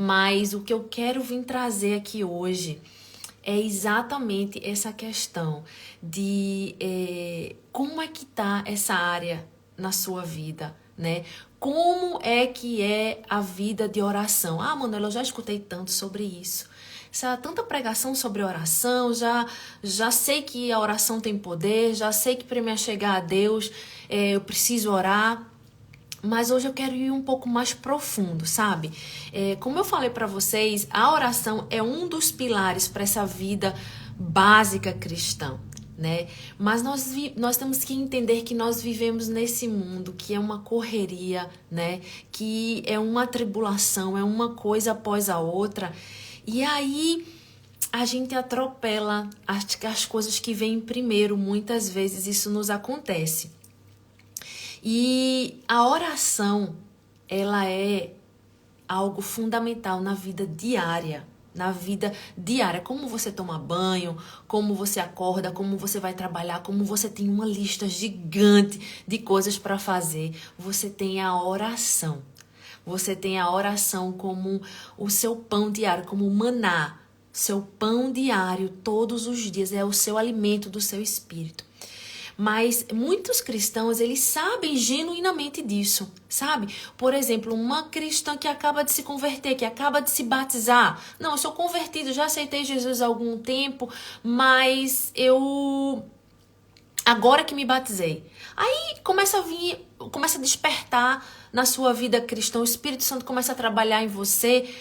Mas o que eu quero vir trazer aqui hoje é exatamente essa questão de como é que tá essa área na sua vida, né? Como é a vida de oração? Ah, Manuela, eu já escutei tanto sobre isso. Tanta pregação sobre oração, já sei que a oração tem poder, já sei que para me chegar a Deus eu preciso orar. Mas hoje eu quero ir um pouco mais profundo, sabe? Como eu falei para vocês, a oração é um dos pilares para essa vida básica cristã, né? Mas nós temos que entender que nós vivemos nesse mundo que é uma correria, né? Que é uma tribulação, é uma coisa após a outra. E aí a gente atropela as coisas que vêm primeiro. Muitas vezes isso nos acontece. E a oração, ela é algo fundamental na vida diária. Na vida diária, como você toma banho, como você acorda, como você vai trabalhar, como você tem uma lista gigante de coisas para fazer. Você tem a oração. Você tem a oração como o seu pão diário, como o maná. Seu pão diário todos os dias é o seu alimento do seu espírito. Mas muitos cristãos, eles sabem genuinamente disso, sabe? Por exemplo, uma cristã que acaba de se converter, que acaba de se batizar. Não, eu sou convertido, já aceitei Jesus há algum tempo, mas eu agora que me batizei. Aí começa a despertar na sua vida cristã, o Espírito Santo começa a trabalhar em você.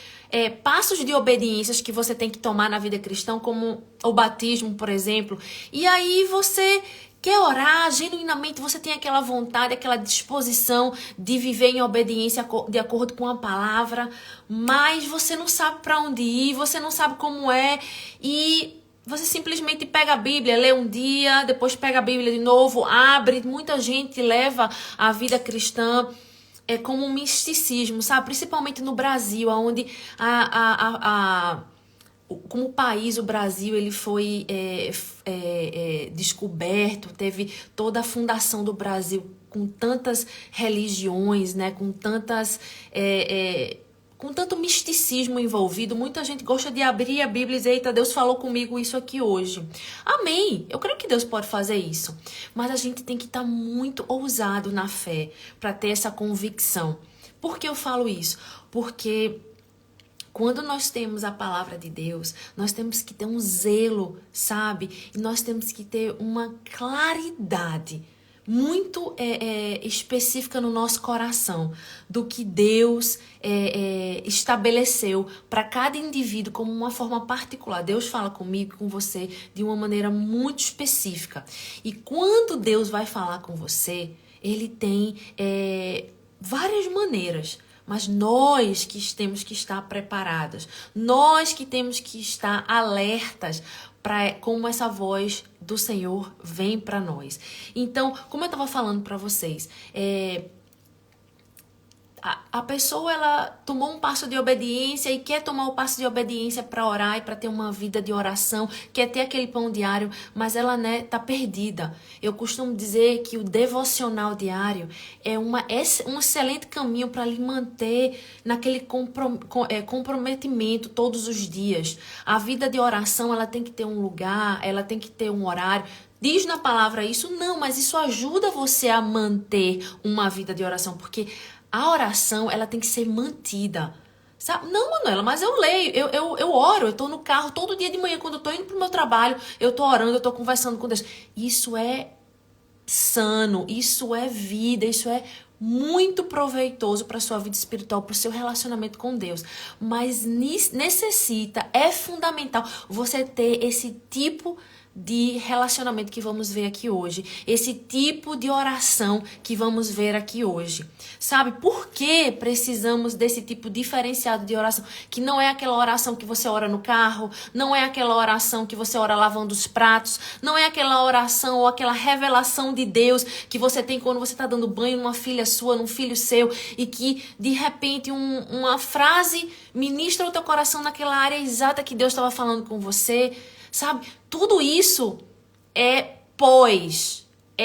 Passos de obediências que você tem que tomar na vida cristã, como o batismo, por exemplo. E aí você quer orar, genuinamente você tem aquela vontade, aquela disposição de viver em obediência de acordo com a palavra, mas você não sabe para onde ir, você não sabe como é, e você simplesmente pega a Bíblia, lê um dia, depois pega a Bíblia de novo, abre. Muita gente leva a vida cristã como um misticismo, sabe? Principalmente no Brasil, onde como país, o Brasil ele foi descoberto, teve toda a fundação do Brasil com tantas religiões, né? Com tanto misticismo envolvido. Muita gente gosta de abrir a Bíblia e dizer, eita, Deus falou comigo isso aqui hoje. Amém. Eu creio que Deus pode fazer isso. Mas a gente tem que estar muito ousado na fé para ter essa convicção. Por que eu falo isso? Porque quando nós temos a palavra de Deus, nós temos que ter um zelo, sabe? E nós temos que ter uma claridade muito específica no nosso coração do que Deus estabeleceu para cada indivíduo como uma forma particular. Deus fala comigo, com você, de uma maneira muito específica. E quando Deus vai falar com você, Ele tem várias maneiras. Mas nós que temos que estar preparados, nós que temos que estar alertas para como essa voz do Senhor vem para nós. Então, como eu estava falando para vocês, a pessoa ela tomou um passo de obediência e quer tomar o passo de obediência para orar e para ter uma vida de oração, quer ter aquele pão diário, mas ela tá perdida. Eu costumo dizer que o devocional diário é um excelente caminho para lhe manter naquele comprometimento todos os dias. A vida de oração ela tem que ter um lugar, ela tem que ter um horário. Diz na palavra isso? Não, mas isso ajuda você a manter uma vida de oração, porque a oração, ela tem que ser mantida. Sabe? Não, Manuela, mas eu leio, eu oro, eu tô no carro todo dia de manhã, quando eu tô indo pro meu trabalho, eu tô orando, eu tô conversando com Deus. Isso é sano, isso é vida, isso é muito proveitoso para sua vida espiritual, para o seu relacionamento com Deus. Mas é fundamental você ter esse tipo de relacionamento que vamos ver aqui hoje, esse tipo de oração que vamos ver aqui hoje. Sabe por que precisamos desse tipo diferenciado de oração? Que não é aquela oração que você ora no carro, não é aquela oração que você ora lavando os pratos, não é aquela oração ou aquela revelação de Deus que você tem quando você está dando banho numa filha sua, num filho seu, e que de repente uma frase ministra o teu coração naquela área exata que Deus estava falando com você. Sabe? Tudo isso é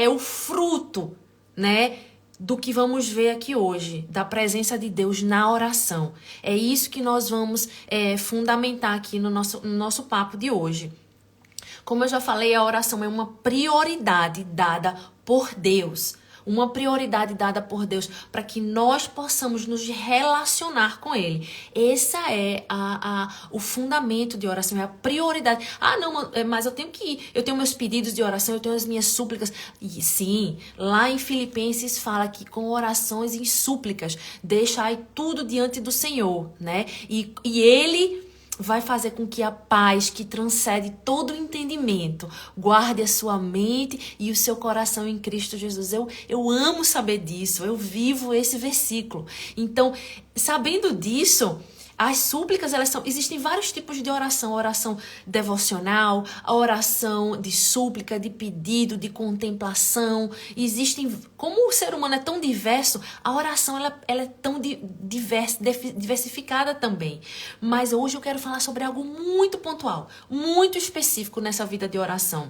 o fruto, né, do que vamos ver aqui hoje, da presença de Deus na oração. É isso que nós vamos fundamentar aqui no nosso papo de hoje. Como eu já falei, a oração é uma prioridade dada por Deus. Uma prioridade dada por Deus para que nós possamos nos relacionar com Ele. Esse é o fundamento de oração, é a prioridade. Ah, não, mas eu tenho meus pedidos de oração, eu tenho as minhas súplicas. E sim, lá em Filipenses fala que com orações e súplicas, deixai tudo diante do Senhor, né? E Ele vai fazer com que a paz que transcende todo o entendimento guarde a sua mente e o seu coração em Cristo Jesus. Eu amo saber disso, eu vivo esse versículo. Então, sabendo disso, as súplicas, existem vários tipos de oração. A oração devocional, a oração de súplica, de pedido, de contemplação. Como o ser humano é tão diverso, a oração ela é tão diversificada também. Mas hoje eu quero falar sobre algo muito pontual, muito específico nessa vida de oração.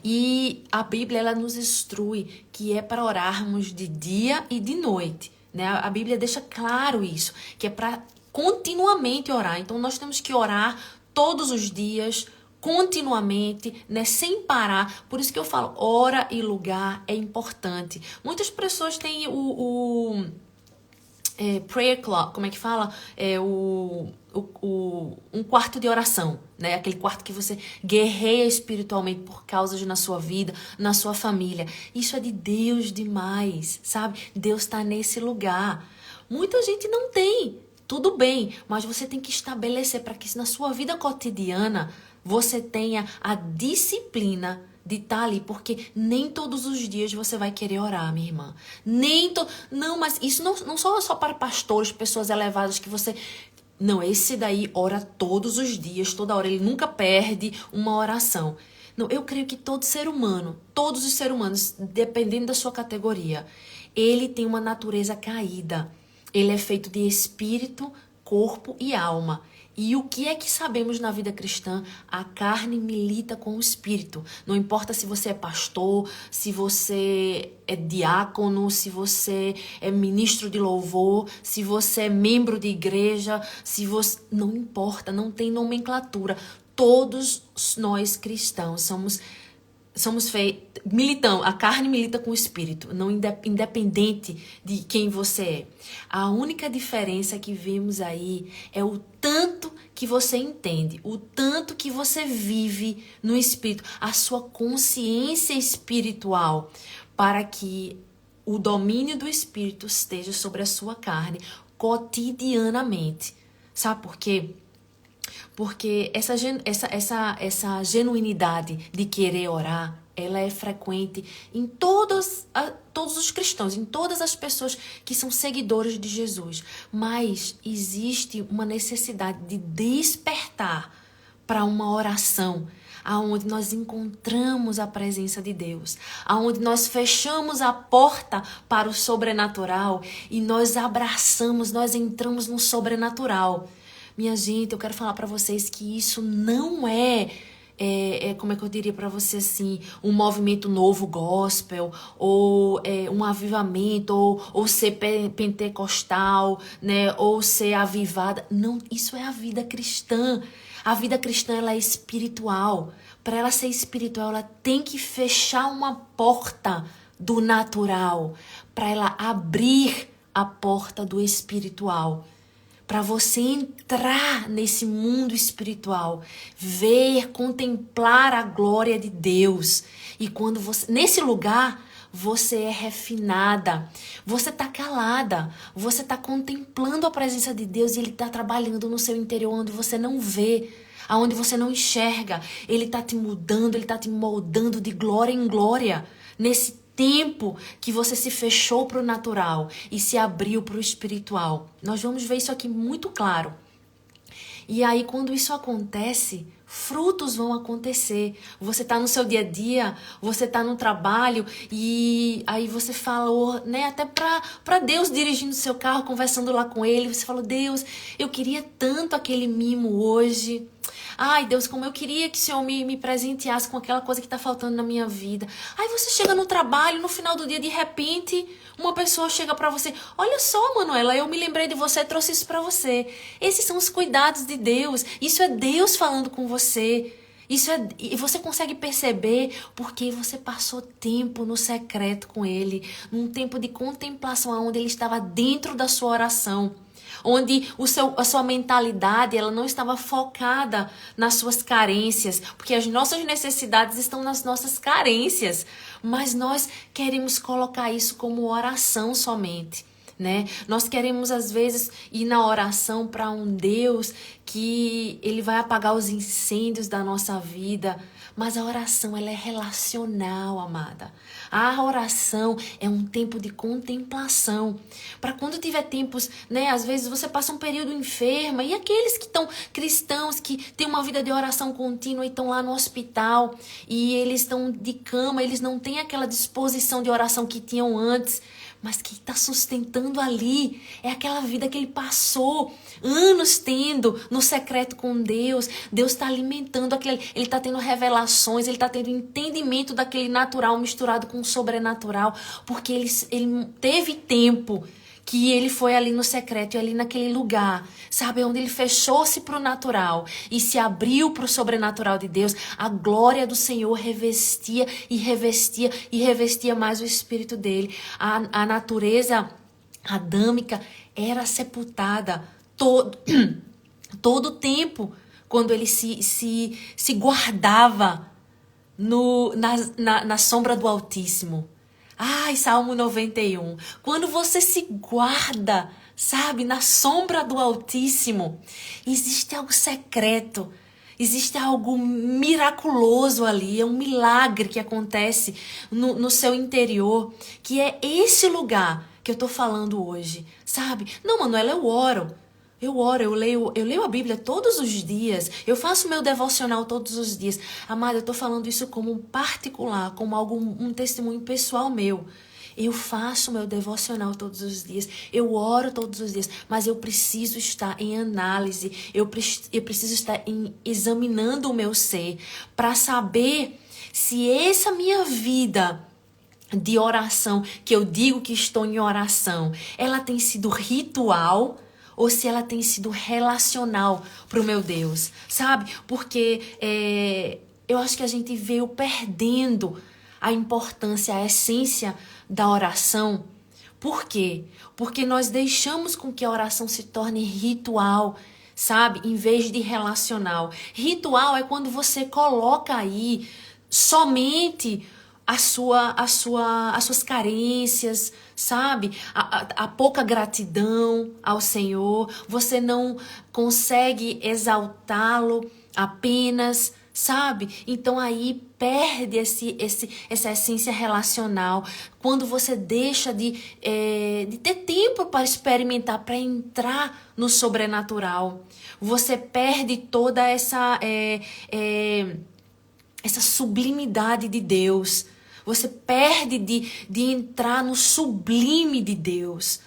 E a Bíblia ela nos instrui que é para orarmos de dia e de noite. Né? A Bíblia deixa claro isso, que é para continuamente orar. Então nós temos que orar todos os dias, continuamente, né, sem parar. Por isso que eu falo, hora e lugar é importante. Muitas pessoas têm prayer clock, como é que fala? Um quarto de oração, né? Aquele quarto que você guerreia espiritualmente por causas na sua vida, na sua família. Isso é de Deus demais, sabe? Deus está nesse lugar. Muita gente não tem. Tudo bem, mas você tem que estabelecer para que na sua vida cotidiana você tenha a disciplina de estar ali, porque nem todos os dias você vai querer orar, minha irmã. Não, mas isso não só para pastores, pessoas elevadas que você... Não, esse daí ora todos os dias, toda hora, ele nunca perde uma oração. Não, eu creio que todo ser humano, todos os seres humanos, dependendo da sua categoria, ele tem uma natureza caída. Ele é feito de espírito, corpo e alma. E o que é que sabemos na vida cristã? A carne milita com o espírito. Não importa se você é pastor, se você é diácono, se você é ministro de louvor, se você é membro de igreja, não importa, não tem nomenclatura. Todos nós cristãos somos feitos, a carne milita com o espírito, não independente de quem você é. A única diferença que vemos aí é o tanto que você entende, o tanto que você vive no espírito, a sua consciência espiritual, para que o domínio do espírito esteja sobre a sua carne cotidianamente. Sabe por quê? Porque essa genuinidade de querer orar, ela é frequente em todos os cristãos, em todas as pessoas que são seguidores de Jesus. Mas existe uma necessidade de despertar para uma oração, aonde nós encontramos a presença de Deus, aonde nós fechamos a porta para o sobrenatural e nós abraçamos, nós entramos no sobrenatural. Minha gente, eu quero falar para vocês que isso não como é que eu diria para você assim, um movimento novo gospel, ou um avivamento, ou ser pentecostal, né, ou ser avivada. Não, isso é a vida cristã. A vida cristã, ela é espiritual. Para ela ser espiritual, ela tem que fechar uma porta do natural, para ela abrir a porta do espiritual. Para você entrar nesse mundo espiritual, ver, contemplar a glória de Deus. E quando você, nesse lugar, você é refinada, você está calada, você está contemplando a presença de Deus e Ele está trabalhando no seu interior onde você não vê, aonde você não enxerga. Ele está te mudando, Ele está te moldando de glória em glória, nesse tempo que você se fechou para o natural e se abriu para o espiritual. Nós vamos ver isso aqui muito claro. E aí, quando isso acontece, frutos vão acontecer. Você está no seu dia a dia, você está no trabalho e aí você falou, né, até para Deus, dirigindo o seu carro, conversando lá com Ele. Você falou, Deus, eu queria tanto aquele mimo hoje. Ai, Deus, como eu queria que o Senhor me presenteasse com aquela coisa que está faltando na minha vida. Aí você chega no trabalho, no final do dia, de repente, uma pessoa chega para você. Olha só, Manuela, eu me lembrei de você, trouxe isso para você. Esses são os cuidados de Deus. Isso é Deus falando com você. E você consegue perceber porque você passou tempo no secreto com Ele, num tempo de contemplação, onde Ele estava dentro da sua oração, onde a sua mentalidade ela não estava focada nas suas carências, porque as nossas necessidades estão nas nossas carências, mas nós queremos colocar isso como oração somente. Né? Nós queremos às vezes ir na oração para um Deus que ele vai apagar os incêndios da nossa vida, mas a oração ela é relacional, amada. A oração é um tempo de contemplação. Para quando tiver tempos, né? Às vezes você passa um período enferma e aqueles que estão cristãos, que têm uma vida de oração contínua e estão lá no hospital e eles estão de cama, eles não têm aquela disposição de oração que tinham antes. Mas quem está sustentando ali é aquela vida que ele passou anos tendo no secreto com Deus. Deus está alimentando aquele. Ele está tendo revelações, ele está tendo entendimento daquele natural misturado com o sobrenatural. Porque ele teve tempo que ele foi ali no secreto e ali naquele lugar, sabe? Onde ele fechou-se para o natural e se abriu para o sobrenatural de Deus. A glória do Senhor revestia e revestia e revestia mais o espírito dele. A natureza adâmica era sepultada todo o tempo quando ele se guardava na sombra do Altíssimo. Ai, Salmo 91. Quando você se guarda, sabe, na sombra do Altíssimo, existe algo secreto, existe algo miraculoso ali, é um milagre que acontece no seu interior, que é esse lugar que eu tô falando hoje, sabe? Não, Manuela, eu oro, eu leio a Bíblia todos os dias, eu faço meu devocional todos os dias. Amada, eu tô falando isso como um particular, como um testemunho pessoal meu. Eu faço meu devocional todos os dias, eu oro todos os dias, mas eu preciso estar em análise, eu preciso estar examinando o meu ser para saber se essa minha vida de oração, que eu digo que estou em oração, ela tem sido ritual ou se ela tem sido relacional pro meu Deus, sabe? Porque eu acho que a gente veio perdendo a importância, a essência da oração. Por quê? Porque nós deixamos com que a oração se torne ritual, sabe? Em vez de relacional. Ritual é quando você coloca aí somente as suas carências, sabe? A pouca gratidão ao Senhor. Você não consegue exaltá-lo apenas, sabe? Então aí perde essa essência relacional. Quando você deixa de ter tempo para experimentar, para entrar no sobrenatural. Você perde toda essa sublimidade de Deus. Você perde de entrar no sublime de Deus.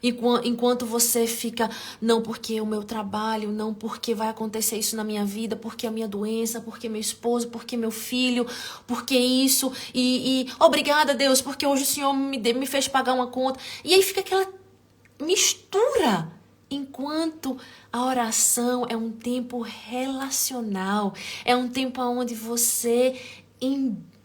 Enquanto você fica, não porque o meu trabalho, não porque vai acontecer isso na minha vida, porque a minha doença, porque meu esposo, porque meu filho, porque isso, e obrigada Deus, porque hoje o Senhor me fez pagar uma conta. E aí fica aquela mistura. Enquanto a oração é um tempo relacional, é um tempo onde você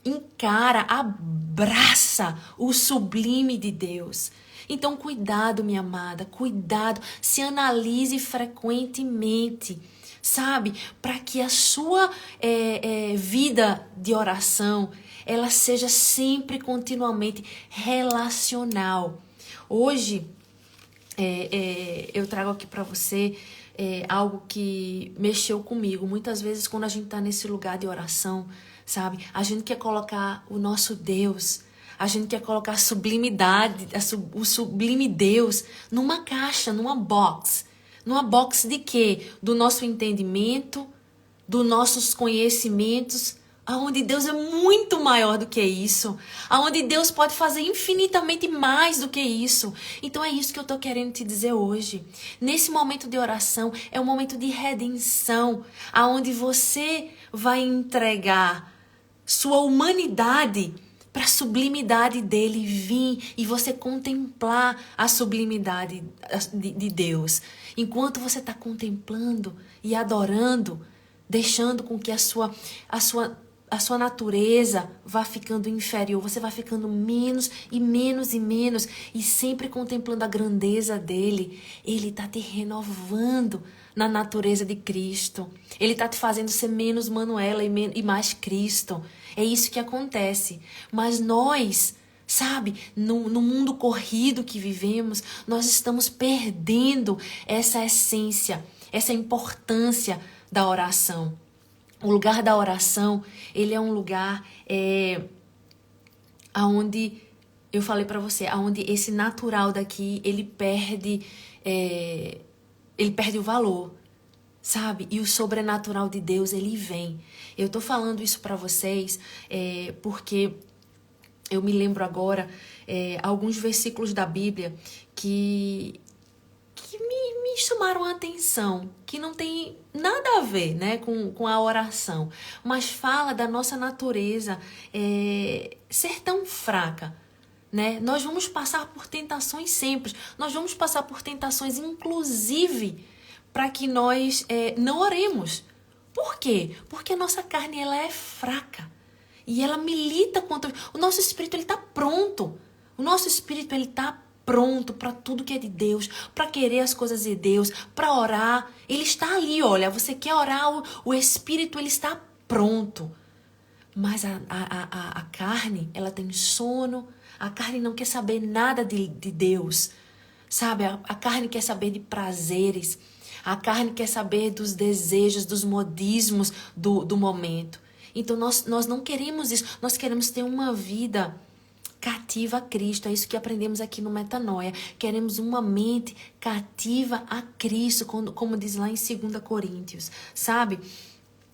encara, abraça o sublime de Deus. Então, cuidado, minha amada, cuidado, se analise frequentemente, sabe? Para que a sua vida de oração, ela seja sempre, continuamente relacional. Hoje, eu trago aqui para você algo que mexeu comigo. Muitas vezes, quando a gente tá nesse lugar de oração, sabe? A gente quer colocar o nosso Deus, a gente quer colocar a sublimidade, o sublime Deus numa caixa, numa box. Numa box de quê? Do nosso entendimento, dos nossos conhecimentos, aonde Deus é muito maior do que isso, aonde Deus pode fazer infinitamente mais do que isso. Então é isso que eu tô querendo te dizer hoje. Nesse momento de oração, é um momento de redenção, aonde você vai entregar sua humanidade para a sublimidade dele vir e você contemplar a sublimidade de Deus. Enquanto você está contemplando e adorando, deixando com que a sua natureza vá ficando inferior, você vai ficando menos e menos e menos, e sempre contemplando a grandeza dele. Ele está te renovando na natureza de Cristo. Ele está te fazendo ser menos Manuela e mais Cristo. É isso que acontece. Mas nós, sabe, no mundo corrido que vivemos, nós estamos perdendo essa essência, essa importância da oração. O lugar da oração, ele é um lugar aonde, eu falei pra você, aonde esse natural daqui, ele perde o valor, sabe? E o sobrenatural de Deus, ele vem. Eu tô falando isso pra vocês porque eu me lembro agora alguns versículos da Bíblia que me chamaram a atenção, que não tem nada a ver, né, com a oração, mas fala da nossa natureza ser tão fraca, né? Nós vamos passar por tentações sempre, nós vamos passar por tentações inclusive para que nós não oremos. Por quê? Porque a nossa carne ela é fraca e ela milita contra... O nosso espírito ele está pronto, o nosso espírito ele está pronto para tudo que é de Deus, para querer as coisas de Deus, para orar. Ele está ali, olha, você quer orar, o Espírito ele está pronto. Mas a carne, ela tem sono, a carne não quer saber nada de Deus, sabe? A carne quer saber de prazeres, a carne quer saber dos desejos, dos modismos do momento. Então nós não queremos isso, nós queremos ter uma vida cativa a Cristo. É isso que aprendemos aqui no Metanoia. Queremos uma mente cativa a Cristo, como diz lá em 2 Coríntios, sabe?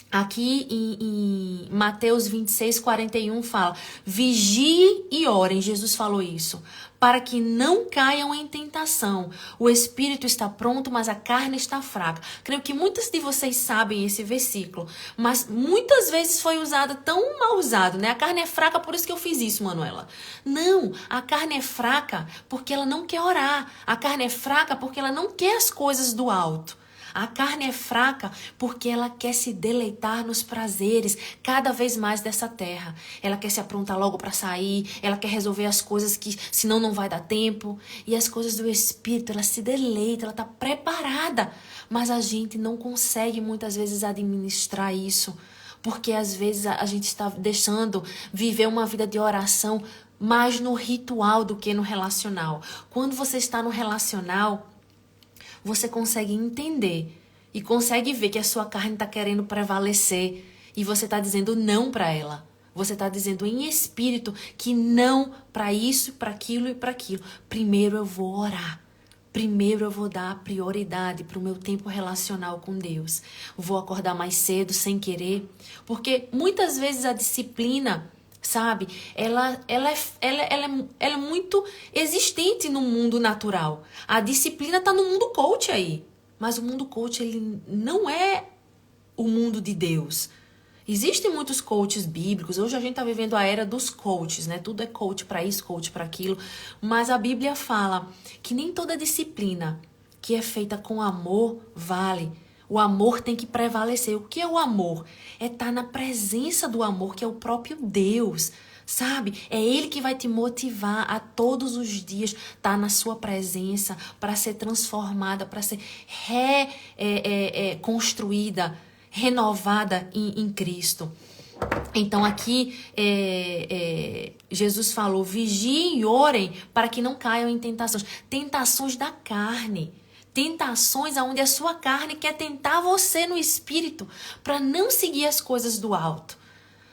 Aqui em Mateus 26:41 fala: vigiem e orem. Jesus falou isso, para que não caiam em tentação. O espírito está pronto, mas a carne está fraca. Creio que muitos de vocês sabem esse versículo, mas muitas vezes foi usado, tão mal usado, né? A carne é fraca, por isso que eu fiz isso, Manuela. Não, a carne é fraca porque ela não quer orar. A carne é fraca porque ela não quer as coisas do alto. A carne é fraca porque ela quer se deleitar nos prazeres cada vez mais dessa terra. Ela quer se aprontar logo para sair, ela quer resolver as coisas que senão não vai dar tempo. E as coisas do Espírito, ela se deleita, ela está preparada. Mas a gente não consegue muitas vezes administrar isso, porque às vezes a gente está deixando viver uma vida de oração mais no ritual do que no relacional. Quando você está no relacional, você consegue entender e consegue ver que a sua carne está querendo prevalecer e você está dizendo não para ela. Você está dizendo em espírito que não para isso, para aquilo e para aquilo. Primeiro eu vou orar. Primeiro eu vou dar prioridade para o meu tempo relacional com Deus. Vou acordar mais cedo sem querer, porque muitas vezes a disciplina, sabe, ela é muito existente no mundo natural. A disciplina está no mundo coach aí. Mas o mundo coach, ele não é o mundo de Deus. Existem muitos coaches bíblicos. Hoje a gente está vivendo a era dos coaches, né? Tudo é coach para isso, coach para aquilo. Mas a Bíblia fala que nem toda disciplina que é feita com amor vale. O amor tem que prevalecer. O que é o amor? É estar na presença do amor, que é o próprio Deus, sabe? É Ele que vai te motivar a todos os dias estar na sua presença para ser transformada, para ser construída, renovada em Cristo. Então aqui Jesus falou: vigiem e orem para que não caiam em tentações. Tentações da carne. Tentações onde a sua carne quer tentar você no espírito para não seguir as coisas do alto.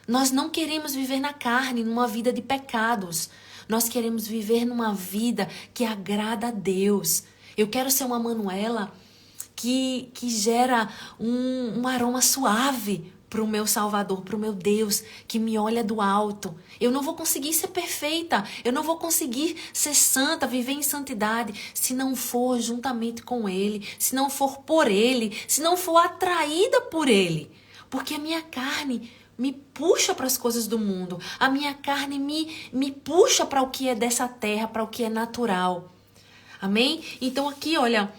Nós não queremos viver na carne, numa vida de pecados. Nós queremos viver numa vida que agrada a Deus. Eu quero ser uma Manuela que gera um aroma suave pro meu Salvador, pro meu Deus que me olha do alto. Eu não vou conseguir ser perfeita, eu não vou conseguir ser santa, viver em santidade, se não for juntamente com Ele, se não for por Ele, se não for atraída por Ele. Porque a minha carne me puxa para as coisas do mundo, a minha carne me puxa para o que é dessa terra, para o que é natural. Amém? Então aqui, olha,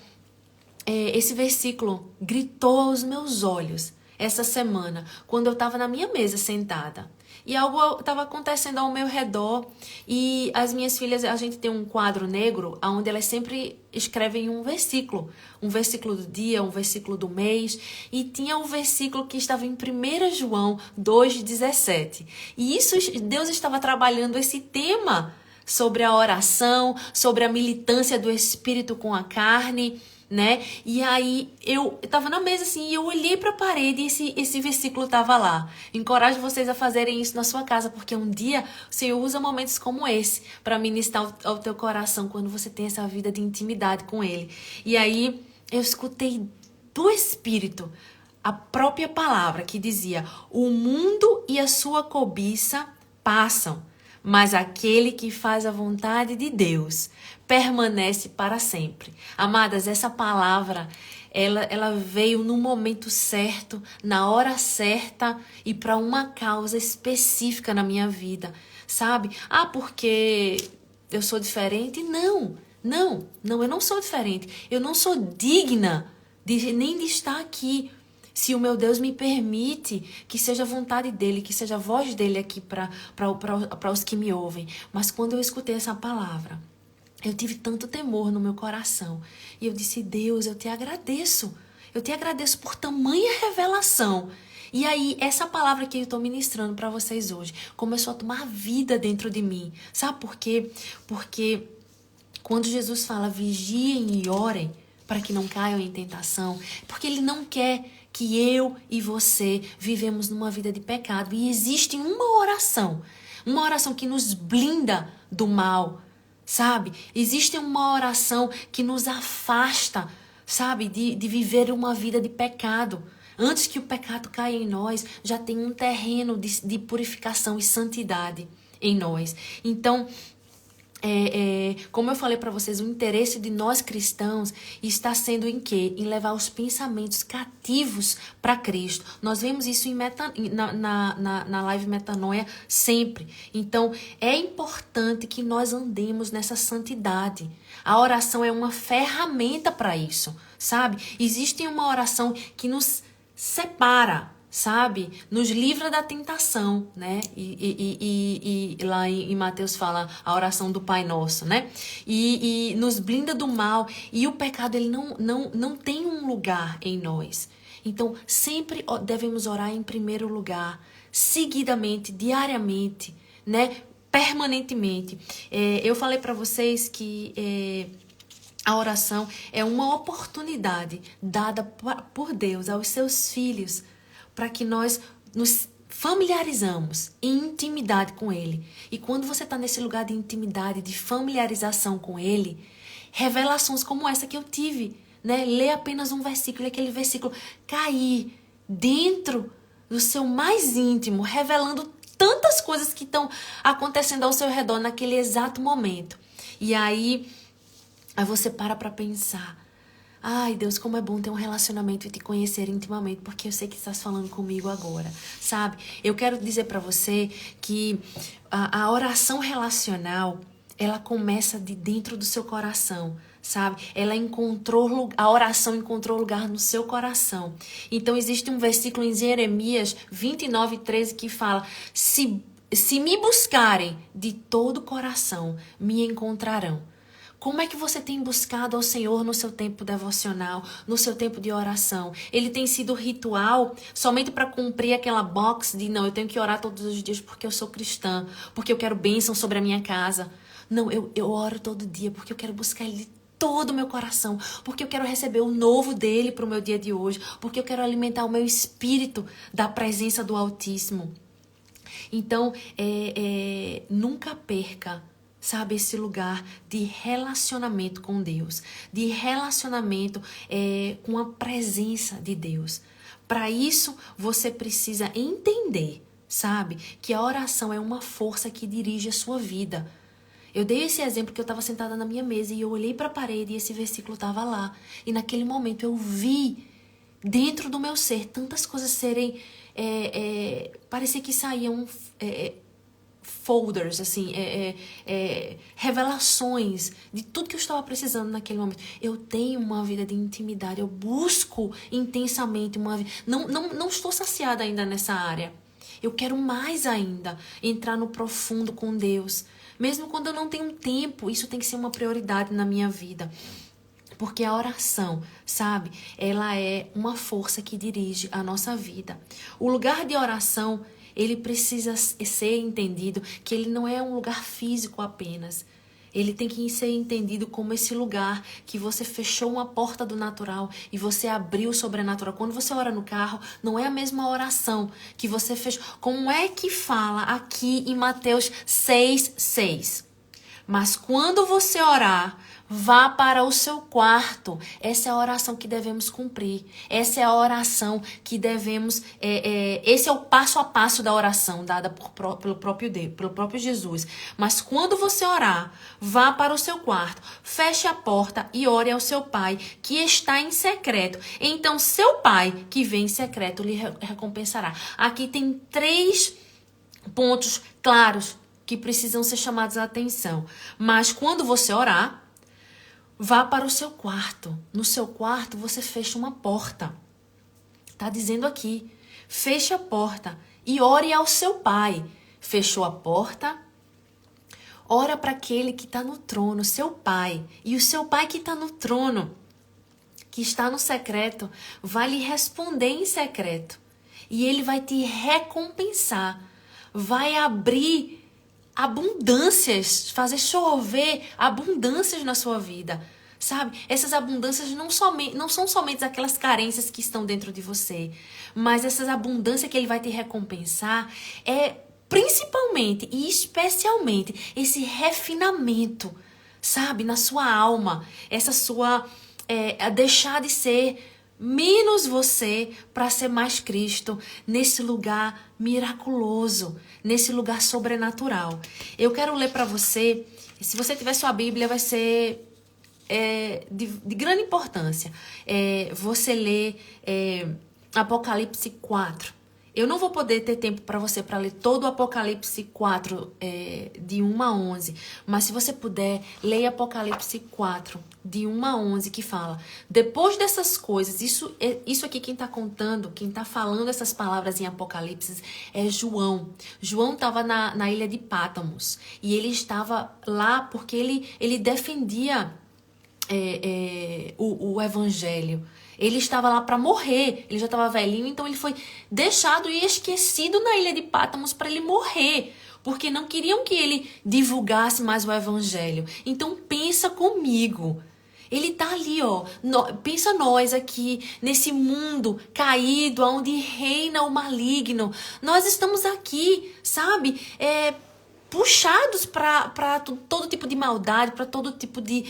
esse versículo gritou aos meus olhos essa semana, quando eu estava na minha mesa sentada. E algo estava acontecendo ao meu redor. E as minhas filhas, a gente tem um quadro negro, onde elas sempre escrevem um versículo. Um versículo do dia, um versículo do mês. E tinha um versículo que estava em 1 João 2,17. E isso, Deus estava trabalhando esse tema sobre a oração, sobre a militância do espírito com a carne, né? E aí eu tava na mesa assim, e eu olhei para a parede e esse versículo tava lá. Encorajo vocês a fazerem isso na sua casa, porque um dia o Senhor usa momentos como esse para ministrar ao teu coração quando você tem essa vida de intimidade com Ele. E aí eu escutei do Espírito a própria palavra que dizia: o mundo e a sua cobiça passam, mas aquele que faz a vontade de Deus permanece para sempre. Amadas, essa palavra, ela veio no momento certo, na hora certa e para uma causa específica na minha vida, sabe? Ah, porque eu sou diferente? Não, eu não sou diferente. Eu não sou digna nem de estar aqui. Se o meu Deus me permite que seja a vontade dele, que seja a voz dele aqui para os que me ouvem. Mas quando eu escutei essa palavra, eu tive tanto temor no meu coração. E eu disse: Deus, eu te agradeço. Eu te agradeço por tamanha revelação. E aí, essa palavra que eu estou ministrando para vocês hoje começou a tomar vida dentro de mim. Sabe por quê? Porque quando Jesus fala vigiem e orem para que não caiam em tentação, porque ele não quer que eu e você vivemos numa vida de pecado. E existe uma oração que nos blinda do mal, sabe? Existe uma oração que nos afasta, sabe, de viver uma vida de pecado. Antes que o pecado caia em nós, já tem um terreno de purificação e santidade em nós. Então, como eu falei para vocês, o interesse de nós cristãos está sendo em quê? Em levar os pensamentos cativos para Cristo. Nós vemos isso na live Metanoia sempre. Então, é importante que nós andemos nessa santidade. A oração é uma ferramenta para isso, sabe? Existe uma oração que nos separa, sabe? Nos livra da tentação, né? E lá em Mateus fala a oração do Pai Nosso, né? E nos blinda do mal. E o pecado, ele não tem um lugar em nós. Então, sempre devemos orar em primeiro lugar, seguidamente, diariamente, né? Permanentemente. Eu falei para vocês que a oração é uma oportunidade dada por Deus aos seus filhos, para que nós nos familiarizamos em intimidade com Ele. E quando você está nesse lugar de intimidade, de familiarização com Ele, revelações como essa que eu tive, né? Ler apenas um versículo e aquele versículo cair dentro do seu mais íntimo, revelando tantas coisas que estão acontecendo ao seu redor naquele exato momento. E aí você para pensar: ai, Deus, como é bom ter um relacionamento e te conhecer intimamente, porque eu sei que estás falando comigo agora, sabe? Eu quero dizer para você que a oração relacional, ela começa de dentro do seu coração, sabe? A oração encontrou lugar no seu coração. Então, existe um versículo em Jeremias 29:13 que fala: se me buscarem de todo o coração, me encontrarão. Como é que você tem buscado ao Senhor no seu tempo devocional, no seu tempo de oração? Ele tem sido ritual somente para cumprir aquela box de não, eu tenho que orar todos os dias porque eu sou cristã, porque eu quero bênção sobre a minha casa. Não, eu oro todo dia porque eu quero buscar Ele de todo o meu coração, porque eu quero receber o novo dele para o meu dia de hoje, porque eu quero alimentar o meu espírito da presença do Altíssimo. Então, nunca perca, sabe, esse lugar de relacionamento com Deus, de relacionamento com a presença de Deus. Para isso, você precisa entender, sabe, que a oração é uma força que dirige a sua vida. Eu dei esse exemplo que eu estava sentada na minha mesa e eu olhei para a parede e esse versículo estava lá. E naquele momento eu vi dentro do meu ser tantas coisas serem... parecia que saíam folders, assim, revelações de tudo que eu estava precisando naquele momento. Eu tenho uma vida de intimidade, eu busco intensamente uma vida. Não estou saciada ainda nessa área. Eu quero mais ainda entrar no profundo com Deus. Mesmo quando eu não tenho tempo, isso tem que ser uma prioridade na minha vida. Porque a oração, sabe, ela é uma força que dirige a nossa vida. O lugar de oração, ele precisa ser entendido que ele não é um lugar físico apenas. Ele tem que ser entendido como esse lugar que você fechou uma porta do natural e você abriu o sobrenatural. Quando você ora no carro, não é a mesma oração que você fez. Como é que fala aqui em Mateus 6:6? Mas quando você orar, vá para o seu quarto. Essa é a oração que devemos cumprir. Essa é a oração que devemos... esse é o passo a passo da oração dada pelo próprio Deus, pelo próprio Jesus. Mas quando você orar, vá para o seu quarto, feche a porta e ore ao seu pai que está em secreto. Então seu pai que vem em secreto lhe recompensará. Aqui tem 3 pontos claros que precisam ser chamados a atenção. Mas quando você orar, vá para o seu quarto. No seu quarto, você fecha uma porta. Está dizendo aqui, feche a porta e ore ao seu pai. Fechou a porta, ora para aquele que está no trono, seu pai. E o seu pai que está no trono, que está no secreto, vai lhe responder em secreto. E ele vai te recompensar. Vai abrir abundâncias, fazer chover abundâncias na sua vida, sabe? Essas abundâncias não são somente aquelas carências que estão dentro de você, mas essas abundâncias que ele vai te recompensar principalmente e especialmente esse refinamento, sabe? Na sua alma, essa sua deixar de ser menos você para ser mais Cristo nesse lugar miraculoso, nesse lugar sobrenatural. Eu quero ler para você, se você tiver sua Bíblia, vai ser de grande importância. Você lê Apocalipse 4. Eu não vou poder ter tempo para você para ler todo o Apocalipse 4 de 1 a 11, mas se você puder, leia Apocalipse 4 de 1 a 11 que fala, depois dessas coisas, isso aqui quem está contando, quem está falando essas palavras em Apocalipse é João. João estava na ilha de Pátmos e ele estava lá porque ele defendia o evangelho. Ele estava lá para morrer, ele já estava velhinho, então ele foi deixado e esquecido na ilha de Pátmos para ele morrer, porque não queriam que ele divulgasse mais o evangelho. Então pensa comigo, ele tá ali, ó, pensa nós aqui nesse mundo caído, onde reina o maligno, nós estamos aqui, sabe, puxados para todo tipo de maldade, para todo tipo de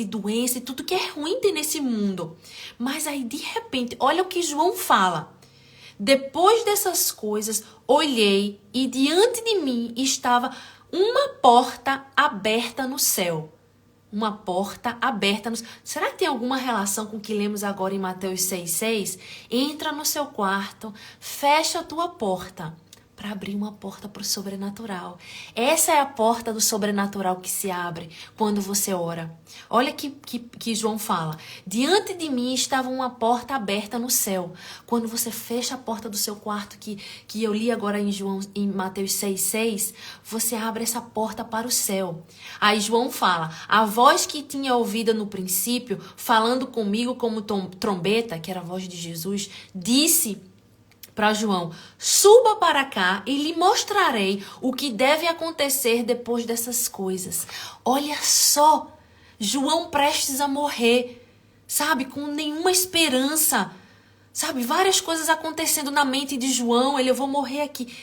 doença e tudo que é ruim tem nesse mundo. Mas aí, de repente, olha o que João fala. Depois dessas coisas, olhei e diante de mim estava uma porta aberta no céu. Uma porta aberta no céu. Será que tem alguma relação com o que lemos agora em Mateus 6:6? Entra no seu quarto, fecha a tua porta, para abrir uma porta para o sobrenatural. Essa é a porta do sobrenatural que se abre quando você ora. Olha que João fala. Diante de mim estava uma porta aberta no céu. Quando você fecha a porta do seu quarto, que eu li agora em Mateus 6:6, você abre essa porta para o céu. Aí João fala, a voz que tinha ouvido no princípio, falando comigo como trombeta, que era a voz de Jesus, disse para João, suba para cá e lhe mostrarei o que deve acontecer depois dessas coisas. Olha só, João prestes a morrer, sabe, com nenhuma esperança, sabe, várias coisas acontecendo na mente de João, eu vou morrer aqui.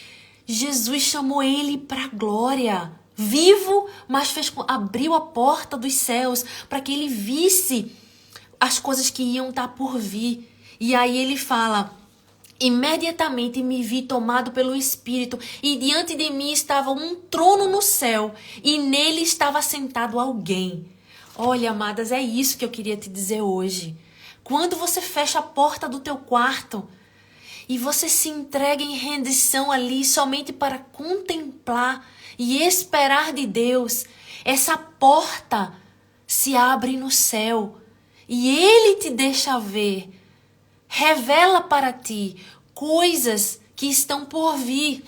Jesus chamou ele para a glória. vivo, mas abriu a porta dos céus para que ele visse as coisas que iam estar por vir. E aí ele fala: imediatamente me vi tomado pelo Espírito, e diante de mim estava um trono no céu, e nele estava sentado alguém. Olha, amadas, é isso que eu queria te dizer hoje. Quando você fecha a porta do teu quarto e você se entrega em rendição ali somente para contemplar e esperar de Deus, essa porta se abre no céu e Ele te deixa ver, revela para ti coisas que estão por vir.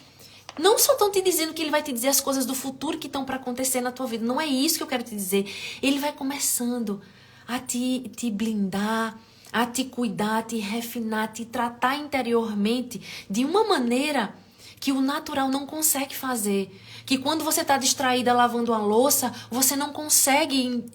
Não só estão te dizendo que Ele vai te dizer as coisas do futuro que estão para acontecer na tua vida. Não é isso que eu quero te dizer. Ele vai começando a te blindar, a te cuidar, a te refinar, a te tratar interiormente de uma maneira que o natural não consegue fazer. Que quando você está distraída lavando a louça, você não consegue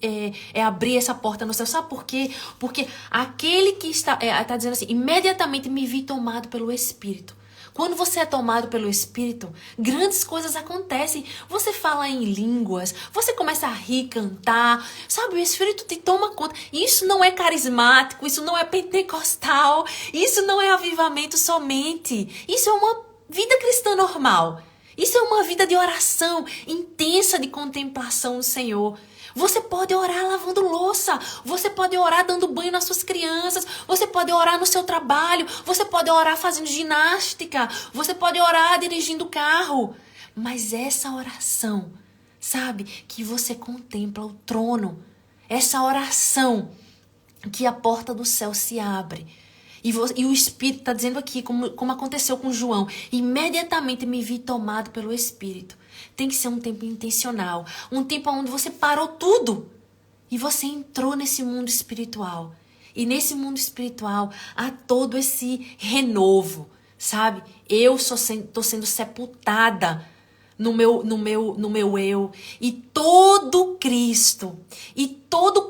abrir essa porta no céu. Sabe por quê? Porque aquele que está dizendo assim: imediatamente me vi tomado pelo Espírito. Quando você é tomado pelo Espírito, grandes coisas acontecem. Você fala em línguas, você começa a rir, cantar, sabe? O Espírito te toma conta. Isso não é carismático, isso não é pentecostal, isso não é avivamento somente. Isso é uma vida cristã normal. Isso é uma vida de oração intensa, de contemplação no Senhor. Você pode orar lavando louça, você pode orar dando banho nas suas crianças, você pode orar no seu trabalho, você pode orar fazendo ginástica, você pode orar dirigindo carro. Mas essa oração, sabe, que você contempla o trono, essa oração que a porta do céu se abre. E o Espírito está dizendo aqui, como aconteceu com João, imediatamente me vi tomado pelo Espírito. Tem que ser um tempo intencional, um tempo onde você parou tudo e você entrou nesse mundo espiritual. E nesse mundo espiritual há todo esse renovo, sabe? Eu estou sendo sepultada no meu eu, e todo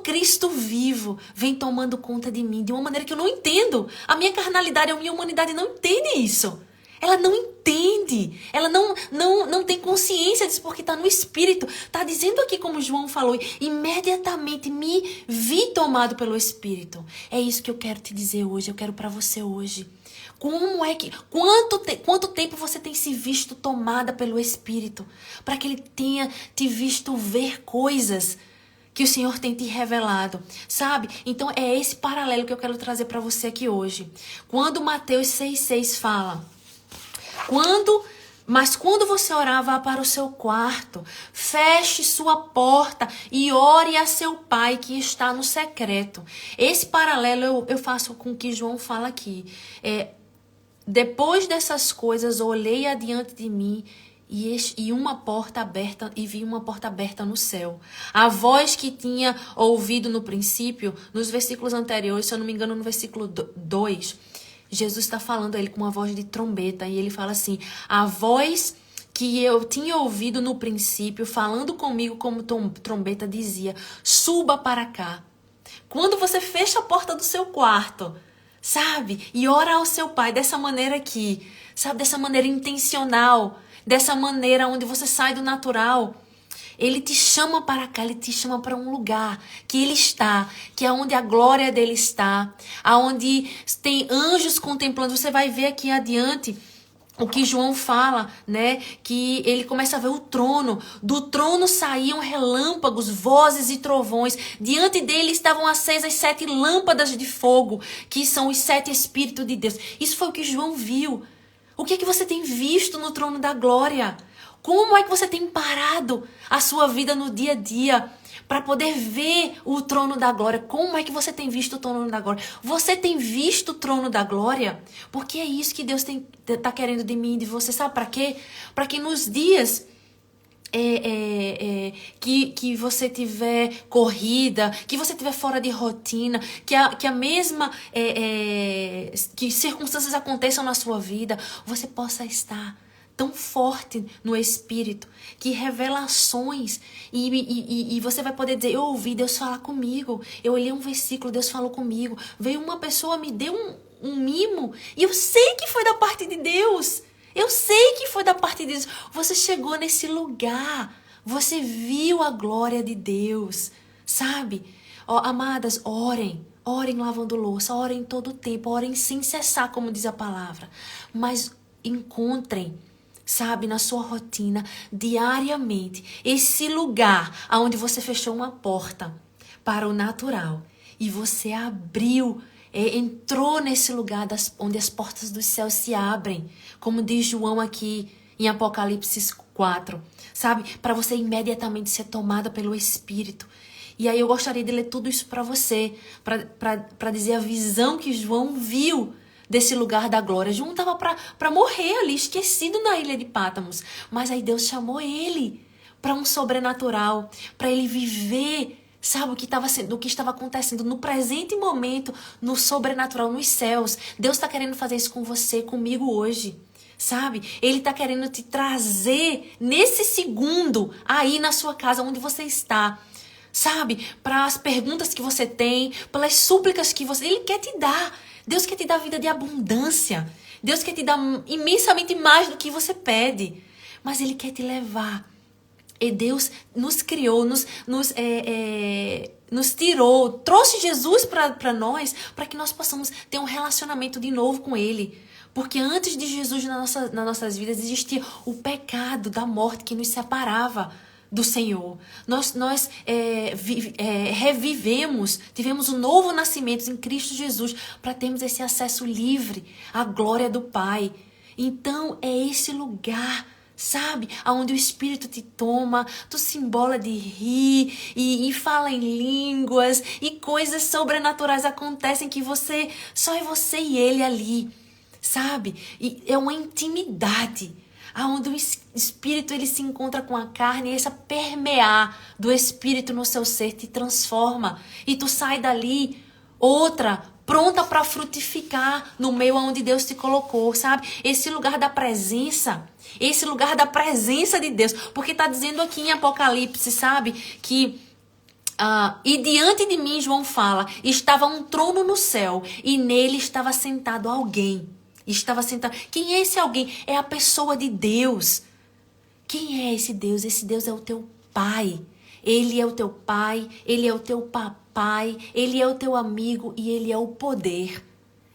Cristo vivo vem tomando conta de mim de uma maneira que eu não entendo. A minha carnalidade, a minha humanidade não entende isso. Ela não entende, ela não tem consciência disso, porque está no Espírito. Está dizendo aqui, como João falou, imediatamente me vi tomado pelo Espírito. É isso que eu quero te dizer hoje, eu quero para você hoje. Quanto tempo você tem se visto tomada pelo Espírito, para que Ele tenha te visto ver coisas que o Senhor tem te revelado, sabe? Então é esse paralelo que eu quero trazer para você aqui hoje. Quando Mateus 6,6 fala: Mas quando você orar, vá para o seu quarto, feche sua porta e ore a seu pai que está no secreto. Esse paralelo eu faço com o que João fala aqui. Depois dessas coisas, olhei adiante de mim e uma porta aberta, e vi uma porta aberta no céu. A voz que tinha ouvido no princípio, nos versículos anteriores, se eu não me engano, no versículo 2, Jesus está falando a ele com uma voz de trombeta, e ele fala assim: a voz que eu tinha ouvido no princípio, falando comigo como trombeta, dizia: suba para cá. Quando você fecha a porta do seu quarto, sabe, e ora ao seu pai dessa maneira aqui, sabe, dessa maneira intencional, dessa maneira onde você sai do natural, Ele te chama para cá, Ele te chama para um lugar que Ele está, que é onde a glória dEle está, aonde tem anjos contemplando. Você vai ver aqui adiante o que João fala, né? Que ele começa a ver o trono. Do trono saíam relâmpagos, vozes e trovões. Diante dele estavam acesas 7 lâmpadas de fogo, que são os 7 Espíritos de Deus. Isso foi o que João viu. O que é que você tem visto no trono da glória? Como é que você tem parado a sua vida no dia a dia para poder ver o trono da glória? Como é que você tem visto o trono da glória? Você tem visto o trono da glória? Porque é isso que Deus tá querendo de mim e de você. Sabe para quê? Para que nos dias que você tiver corrida, que você tiver fora de rotina, que a mesma que circunstâncias aconteçam na sua vida, você possa estar tão forte no Espírito, que revelações, e você vai poder dizer: eu ouvi Deus falar comigo, eu olhei um versículo, Deus falou comigo, veio uma pessoa, me deu um mimo, e eu sei que foi da parte de Deus, eu sei que foi da parte de Deus. Você chegou nesse lugar, Você viu a glória de Deus, sabe? Ó, amadas, orem. Orem lavando louça, orem todo o tempo, orem sem cessar, como diz a palavra. Mas encontrem, sabe, na sua rotina, diariamente, esse lugar onde você fechou uma porta para o natural e você abriu, entrou nesse lugar onde as portas dos céus se abrem, como diz João aqui em Apocalipse 4, sabe? Para você imediatamente ser tomada pelo Espírito. E aí eu gostaria de ler tudo isso para você, para dizer a visão que João viu desse lugar da glória. João estava para morrer ali, esquecido na ilha de Pátmos. Mas aí Deus chamou ele para um sobrenatural, para ele viver, sabe, o que estava acontecendo no presente momento, no sobrenatural, nos céus. Deus está querendo fazer isso com você, comigo hoje. Sabe? Ele está querendo te trazer nesse segundo aí na sua casa, onde você está. Sabe? Para as perguntas que você tem, pelas súplicas que você... Ele quer te dar. Deus quer te dar vida de abundância. Deus quer te dar imensamente mais do que você pede. Mas Ele quer te levar. E Deus nos criou, nos tirou, trouxe Jesus para nós, para que nós possamos ter um relacionamento de novo com Ele. Porque antes de Jesus nas nossas vidas existia o pecado da morte que nos separava do Senhor. Nós revivemos, tivemos um novo nascimento em Cristo Jesus para termos esse acesso livre à glória do Pai. Então é esse lugar, sabe, aonde o Espírito te toma, tu se embola de rir e fala em línguas e coisas sobrenaturais acontecem que só é você e Ele ali, sabe? E é uma intimidade aonde o Espírito ele se encontra com a carne e esse permear do Espírito no seu ser te transforma. E tu sai dali outra, pronta para frutificar no meio onde Deus te colocou, sabe? Esse lugar da presença de Deus. Porque está dizendo aqui em Apocalipse, sabe? Que... e diante de mim, João fala, estava um trono no céu e nele estava sentado alguém. Estava sentado. Quem é esse alguém? É a pessoa de Deus. Quem é esse Deus? Esse Deus é o teu Pai. Ele é o teu Pai, Ele é o teu papai, Ele é o teu amigo e Ele é o poder.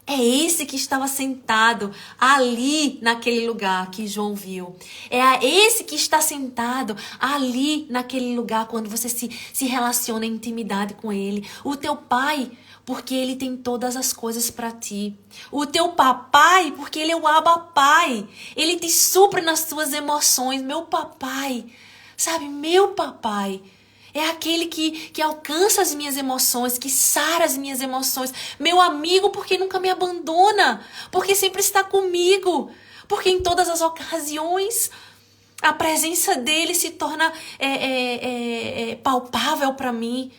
É esse que estava sentado ali naquele lugar que João viu. É esse que está sentado ali naquele lugar quando você se relaciona em intimidade com Ele. O teu Pai, porque Ele tem todas as coisas para ti. O teu papai, porque Ele é o Abba Pai. Ele te supre nas tuas emoções. Meu papai, sabe? Meu papai. É aquele que alcança as minhas emoções, que sara as minhas emoções. Meu amigo, porque nunca me abandona. Porque sempre está comigo. Porque em todas as ocasiões a presença dele se torna palpável para mim.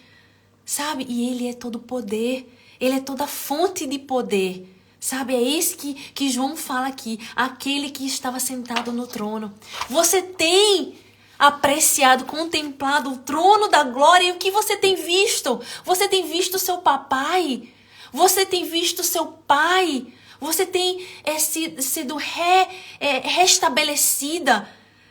Sabe? E Ele é todo poder. Ele é toda fonte de poder. Sabe? É esse que João fala aqui. Aquele que estava sentado no trono. Você tem apreciado, contemplado o trono da glória. E o que você tem visto? Você tem visto seu papai? Você tem visto seu pai? Você tem sido restabelecida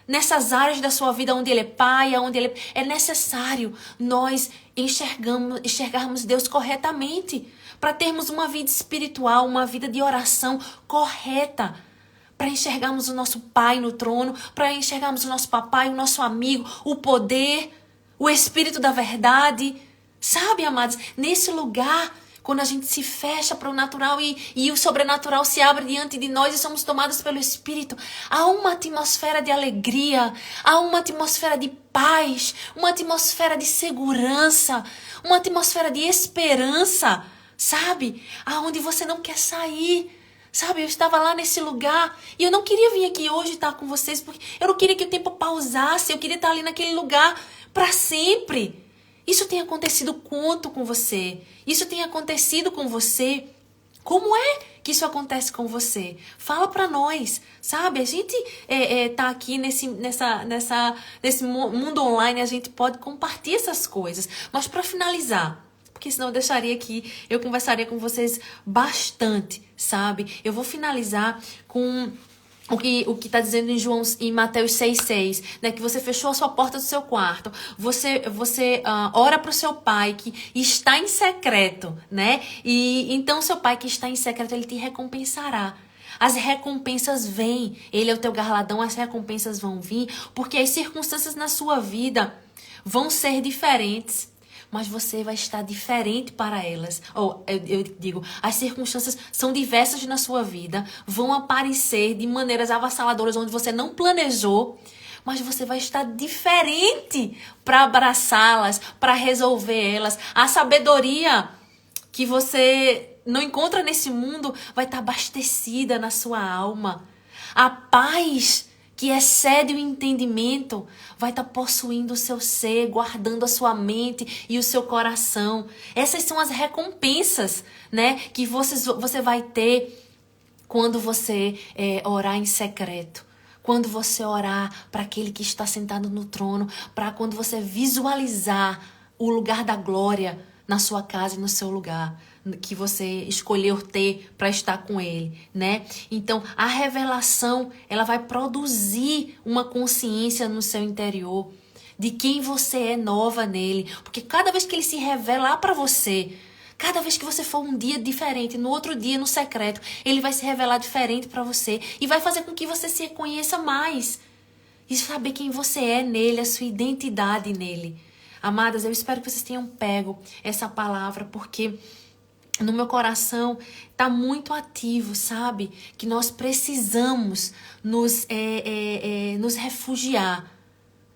nessas áreas da sua vida onde Ele é pai, onde Ele é necessário nós enxergarmos Deus corretamente para termos uma vida espiritual, uma vida de oração correta, para enxergarmos o nosso Pai no trono, para enxergarmos o nosso papai, o nosso amigo, o poder, o Espírito da verdade. Sabe, amados, nesse lugar, quando a gente se fecha para o natural e o sobrenatural se abre diante de nós e somos tomados pelo Espírito, há uma atmosfera de alegria, há uma atmosfera de paz, uma atmosfera de segurança, uma atmosfera de esperança, sabe? Aonde você não quer sair. Sabe, eu estava lá nesse lugar e eu não queria vir aqui hoje estar com vocês porque eu não queria que o tempo pausasse, eu queria estar ali naquele lugar para sempre. Isso tem acontecido quanto com você? Isso tem acontecido com você? Como é que isso acontece com você? Fala para nós, sabe? A gente tá aqui nesse mundo online, a gente pode compartilhar essas coisas. Mas para finalizar, porque senão eu deixaria aqui, eu conversaria com vocês bastante, sabe? Eu vou finalizar com o que está dizendo em Mateus 6,6, né? Que você fechou a sua porta do seu quarto. Você ora para o seu pai que está em secreto, né? E então seu pai que está em secreto, ele te recompensará. As recompensas vêm. Ele é o teu galardão, as recompensas vão vir, porque as circunstâncias na sua vida vão ser diferentes. Mas você vai estar diferente para elas. Ou eu digo, as circunstâncias são diversas na sua vida, vão aparecer de maneiras avassaladoras onde você não planejou, mas você vai estar diferente para abraçá-las, para resolver elas. A sabedoria que você não encontra nesse mundo vai estar abastecida na sua alma. A paz que excede o entendimento, vai estar possuindo o seu ser, guardando a sua mente e o seu coração. Essas são as recompensas, né, que você vai ter quando você orar em secreto. Quando você orar para aquele que está sentado no trono, para quando você visualizar o lugar da glória na sua casa e no seu lugar, que você escolheu ter para estar com ele, né? Então, a revelação, ela vai produzir uma consciência no seu interior de quem você é nova nele, porque cada vez que ele se revelar para você, cada vez que você for um dia diferente, no outro dia, no secreto, ele vai se revelar diferente para você e vai fazer com que você se reconheça mais e saber quem você é nele, a sua identidade nele. Amadas, eu espero que vocês tenham pego essa palavra, porque no meu coração tá muito ativo, sabe? Que nós precisamos nos refugiar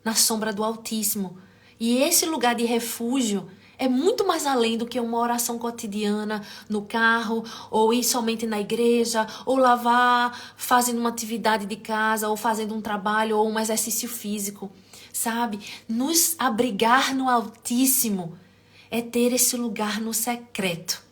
na sombra do Altíssimo. E esse lugar de refúgio é muito mais além do que uma oração cotidiana no carro, ou ir somente na igreja, ou lavar, fazendo uma atividade de casa, ou fazendo um trabalho, ou um exercício físico. Sabe? Nos abrigar no Altíssimo é ter esse lugar no secreto.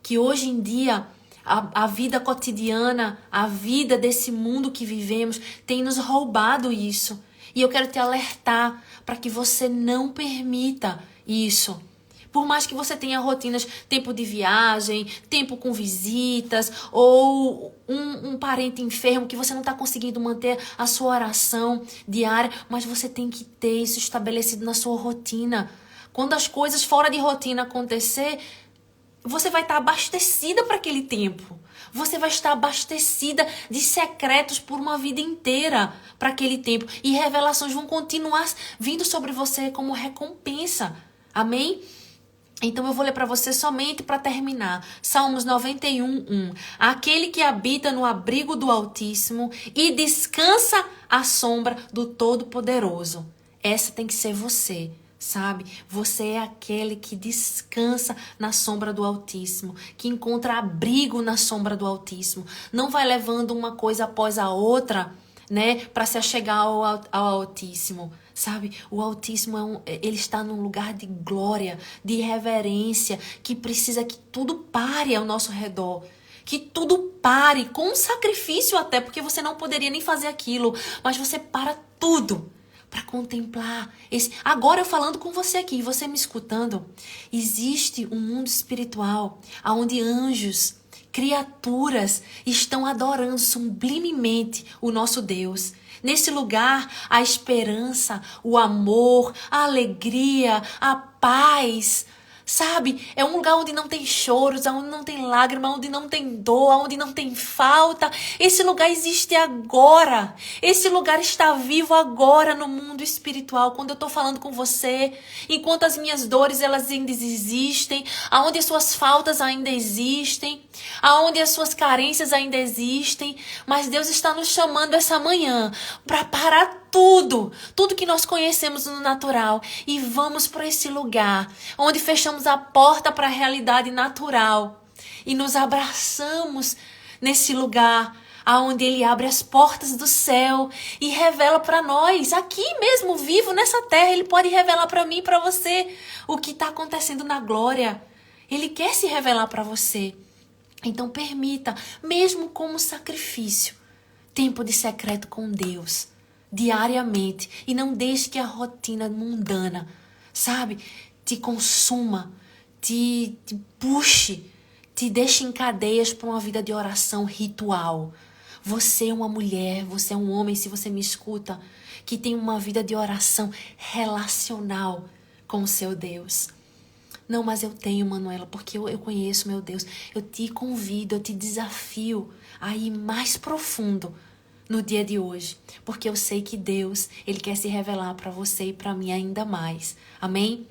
Que hoje em dia, a vida cotidiana, a vida desse mundo que vivemos, tem nos roubado isso. E eu quero te alertar para que você não permita isso. Por mais que você tenha rotinas, tempo de viagem, tempo com visitas, ou um parente enfermo que você não está conseguindo manter a sua oração diária, mas você tem que ter isso estabelecido na sua rotina. Quando as coisas fora de rotina acontecer, você vai estar abastecida para aquele tempo. Você vai estar abastecida de secretos por uma vida inteira para aquele tempo. E revelações vão continuar vindo sobre você como recompensa. Amém? Então eu vou ler para você somente para terminar. Salmos 91:1. Aquele que habita no abrigo do Altíssimo e descansa à sombra do Todo-Poderoso. Essa tem que ser você. Sabe? Você é aquele que descansa na sombra do Altíssimo, que encontra abrigo na sombra do Altíssimo. Não vai levando uma coisa após a outra, né, para se achegar ao Altíssimo. Sabe? O Altíssimo ele está num lugar de glória, de reverência, que precisa que tudo pare ao nosso redor. Que tudo pare, com um sacrifício até, porque você não poderia nem fazer aquilo, mas você para tudo para contemplar esse. Agora eu falando com você aqui, você me escutando, existe um mundo espiritual onde anjos, criaturas estão adorando sublimemente o nosso Deus. Nesse lugar, a esperança, o amor, a alegria, a paz, sabe? É um lugar onde não tem choros, onde não tem lágrima, onde não tem dor, onde não tem falta. Esse lugar existe agora. Esse lugar está vivo agora no mundo espiritual. Quando eu estou falando com você, enquanto as minhas dores elas ainda existem, aonde as suas faltas ainda existem, aonde as suas carências ainda existem, mas Deus está nos chamando essa manhã para parar tudo que nós conhecemos no natural e vamos para esse lugar onde fechamos a porta para a realidade natural e nos abraçamos nesse lugar aonde Ele abre as portas do céu e revela para nós, aqui mesmo, vivo nessa terra, Ele pode revelar para mim e para você o que está acontecendo na glória. Ele quer se revelar para você. Então permita, mesmo como sacrifício, tempo de secreto com Deus, diariamente, e não deixe que a rotina mundana, sabe, te consuma, te puxe, te deixe em cadeias para uma vida de oração ritual. Você é uma mulher, você é um homem, se você me escuta, que tem uma vida de oração relacional com o seu Deus. Não, mas eu tenho, Manuela, porque eu conheço meu Deus. Eu te convido, eu te desafio a ir mais profundo no dia de hoje, porque eu sei que Deus, Ele quer se revelar para você e para mim ainda mais. Amém?